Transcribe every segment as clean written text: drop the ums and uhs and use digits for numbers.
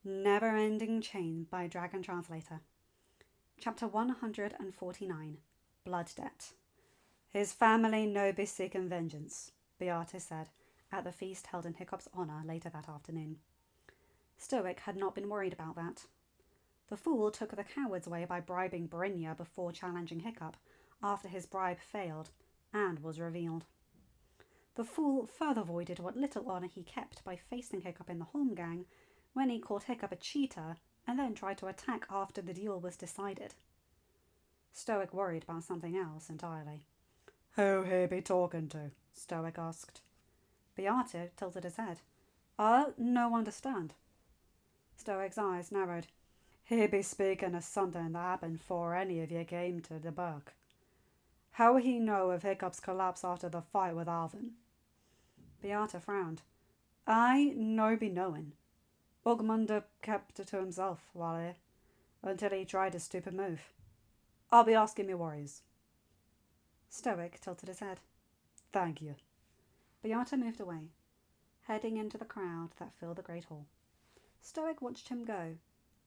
Neverending Chain by Dragon Translator. Chapter 149. Blood Debt. His family no be seeking vengeance, Beate said, at the feast held in Hiccup's honour later that afternoon. Stoic had not been worried about that. The fool took the coward's way by bribing Brynja before challenging Hiccup, after his bribe failed, and was revealed. The fool further voided what little honour he kept by facing Hiccup in the Holmgang when he called Hiccup a cheater and then tried to attack after the deal was decided. Stoic worried about something else entirely. "Who he be talking to?" Stoic asked. Beate tilted his head. No understand. Stoic's eyes narrowed. "He be speaking of something that happened before any of you came to the burg. How he know of Hiccup's collapse after the fight with Alvin?" Beate frowned. "I no be knowing. Ogmunda kept it to himself while here, until he tried a stupid move. I'll be asking me warriors." Stoic tilted his head. "Thank you." Beate moved away, heading into the crowd that filled the great hall. Stoic watched him go,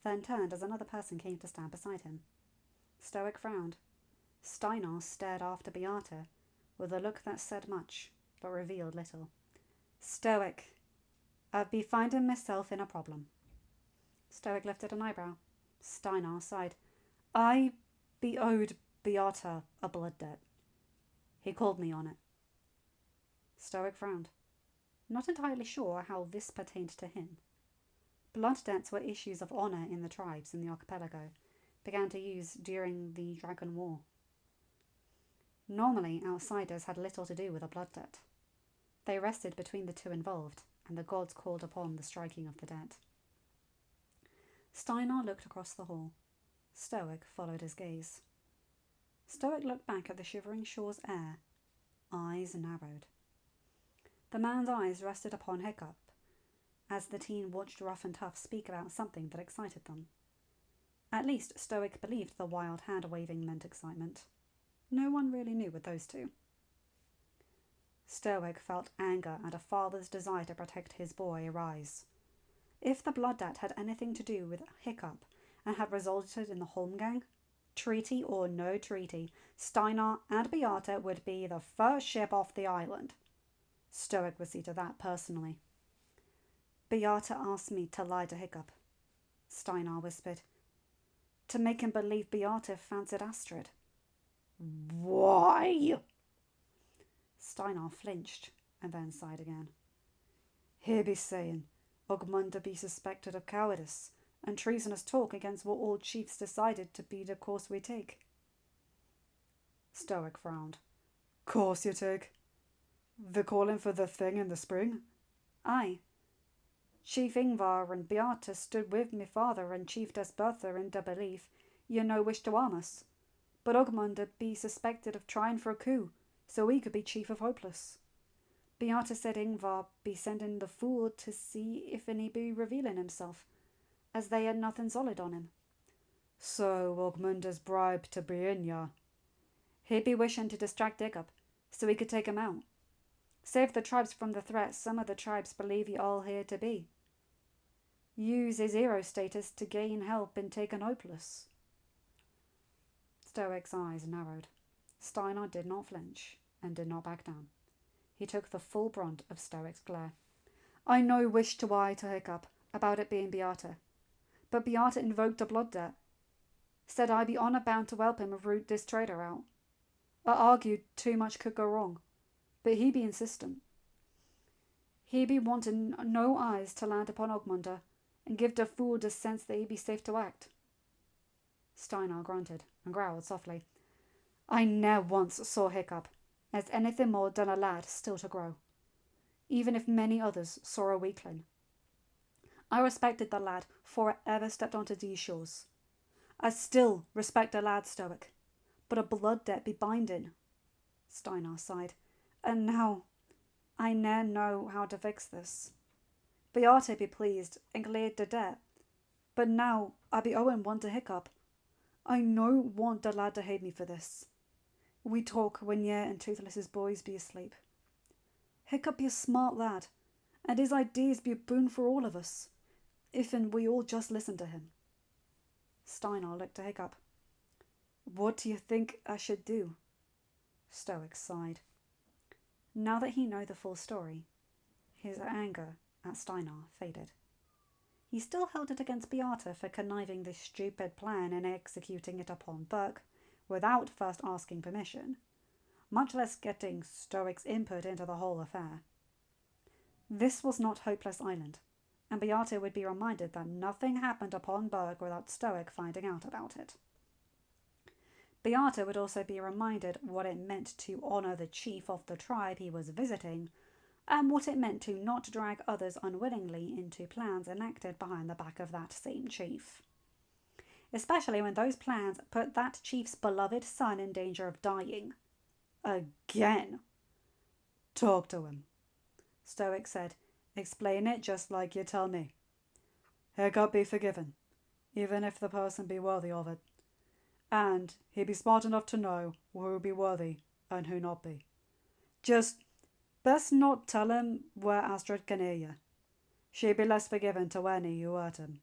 then turned as another person came to stand beside him. Stoic frowned. Steinar stared after Beate with a look that said much, but revealed little. "Stoic, I've be finding myself in a problem." Stoic lifted an eyebrow. Steinar sighed. "I be owed Beate a blood debt. He called me on it." Stoic frowned, not entirely sure how this pertained to him. Blood debts were issues of honour in the tribes in the archipelago, began to use during the Dragon War. Normally, outsiders had little to do with a blood debt. They rested between the two involved, and the gods called upon the striking of the debt. Steinar looked across the hall. Stoic followed his gaze. Stoic looked back at the shivering shore's air. Eyes narrowed. The man's eyes rested upon Hiccup, as the teen watched Rough and Tough speak about something that excited them. At least Stoic believed the wild hand-waving meant excitement. No one really knew with those two. Stoic felt anger and a father's desire to protect his boy rise. If the blood debt had anything to do with Hiccup and had resulted in the Holmgang, treaty or no treaty, Steinar and Beate would be the first ship off the island. Stoic would see to that personally. "Beate asked me to lie to Hiccup," Steinar whispered, "to make him believe Beate fancied Astrid." "Why?" Steinar flinched and then sighed again. "He be saying Ogmunda be suspected of cowardice and treasonous talk against what all chiefs decided to be the course we take." Stoic frowned. "Course you take? The calling for the thing in the spring?" "Aye. Chief Ingvar and Beate stood with me father and Chieftess Bertha in the belief you no wish to harm us. But Ogmunda be suspected of trying for a coup, so he could be chief of Hopeless. Beate said Ingvar be sending the fool to see if any be revealing himself, as they had nothing solid on him." "So Ogmunda's bribe to Brynja?" "He be wishing to distract Hiccup, so he could take him out. Save the tribes from the threat some of the tribes believe you all here to be. Use his hero status to gain help in taking Hopeless." Stoic's eyes narrowed. Steinar did not flinch and did not back down. He took the full brunt of Stoic's glare. "I no wish to lie to Hiccup about it being Beate, but Beate invoked a blood debt. Said I be honour bound to help him root this traitor out. I argued too much could go wrong, but he be insistent. He be wanting no eyes to land upon Ogmunda and give the fool the sense that he be safe to act." Steinar grunted and growled softly. "I ne'er once saw Hiccup as anything more than a lad still to grow, even if many others saw a weakling. I respected the lad before I ever stepped onto these shores. I still respect the lad, Stoic, but a blood debt be binding." Steinar sighed. "And now I ne'er know how to fix this. Beate be pleased and cleared the debt, but now I be owing one to Hiccup. I no want the lad to hate me for this. We talk when ye and Toothless's boys be asleep. Hiccup be a smart lad, and his ideas be a boon for all of us. If'n we all just listen to him. Steinar looked to Hiccup. What do you think I should do? Stoic sighed. Now that he knew the full story, his anger at Steinar faded. He still held it against Beata for conniving this stupid plan and executing it upon Burke without first asking permission, much less getting Stoic's input into the whole affair. This was not Hopeless Island, and Beata would be reminded that nothing happened upon Burke without Stoic finding out about it. Beata would also be reminded what it meant to honour the chief of the tribe he was visiting, and what it meant to not drag others unwillingly into plans enacted behind the back of that same chief. Especially when those plans put that chief's beloved son in danger of dying. Again. Talk to him, Stoic said. Explain it just like you tell me. Hiccup be forgiven, even if the person be worthy of it. And he be smart enough to know who be worthy and who not be. Just best not tell him where Astrid can hear you. She be less forgiven to any who hurt him.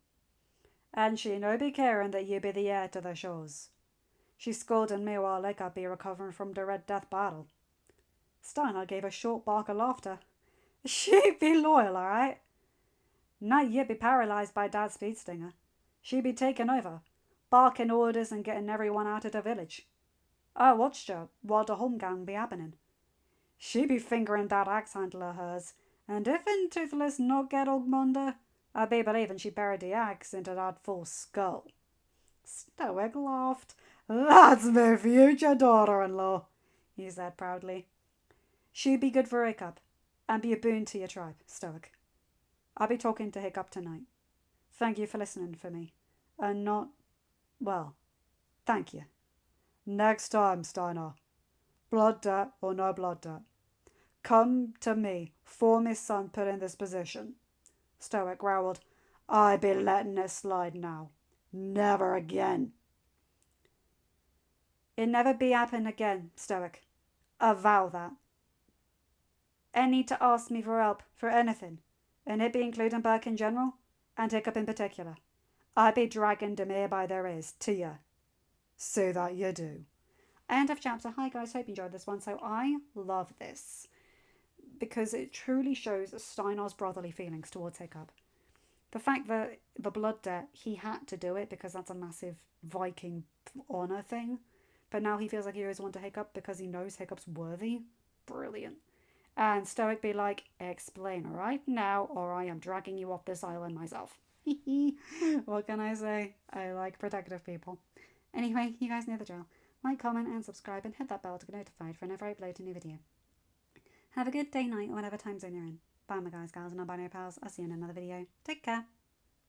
And she no be caring that you be the heir to the shores. She scolding me while Hiccup be recovering from the Red Death battle. Steinar gave a short bark of laughter. She be loyal, all right. Now you be paralysed by Dad's speed stinger. She be taking over, barking orders and getting everyone out of the village. I watched her while the home gang be happening. She be fingering that axe handle of hers, and if in Toothless not get Ogmunda, I be believing she buried the axe into that fool's skull. Stoic laughed. That's my future daughter-in-law, he said proudly. She be good for Hiccup, and be a boon to your tribe, Stoic. I'll be talking to Hiccup tonight. Thank you for listening for me, and not, well, thank you. Next time, Steinar. Blood debt or no blood debt. Come to me, for my son put in this position. Stoic growled. I be letting it slide now. Never again. It never be happen again, Stoic. I vow that. Any to ask me for help for anything, and it be including Burke in general, and Hiccup in particular. I be dragging them here by their ears to you. So that you do. End of chapter. Hi guys, hope you enjoyed this one. So I love this because it truly shows Steinar's brotherly feelings towards Hiccup. The fact that the blood debt, he had to do it because that's a massive Viking honour thing. But now he feels like he owes one to Hiccup because he knows Hiccup's worthy. Brilliant. And Stoic be like, explain right now or I am dragging you off this island myself. What can I say? I like protective people. Anyway, you guys know the drill. Like, comment and subscribe and hit that bell to get notified whenever I upload a new video. Have a good day, night, or whatever time zone you're in. Bye my guys, gals and non-binary pals. I'll see you in another video. Take care.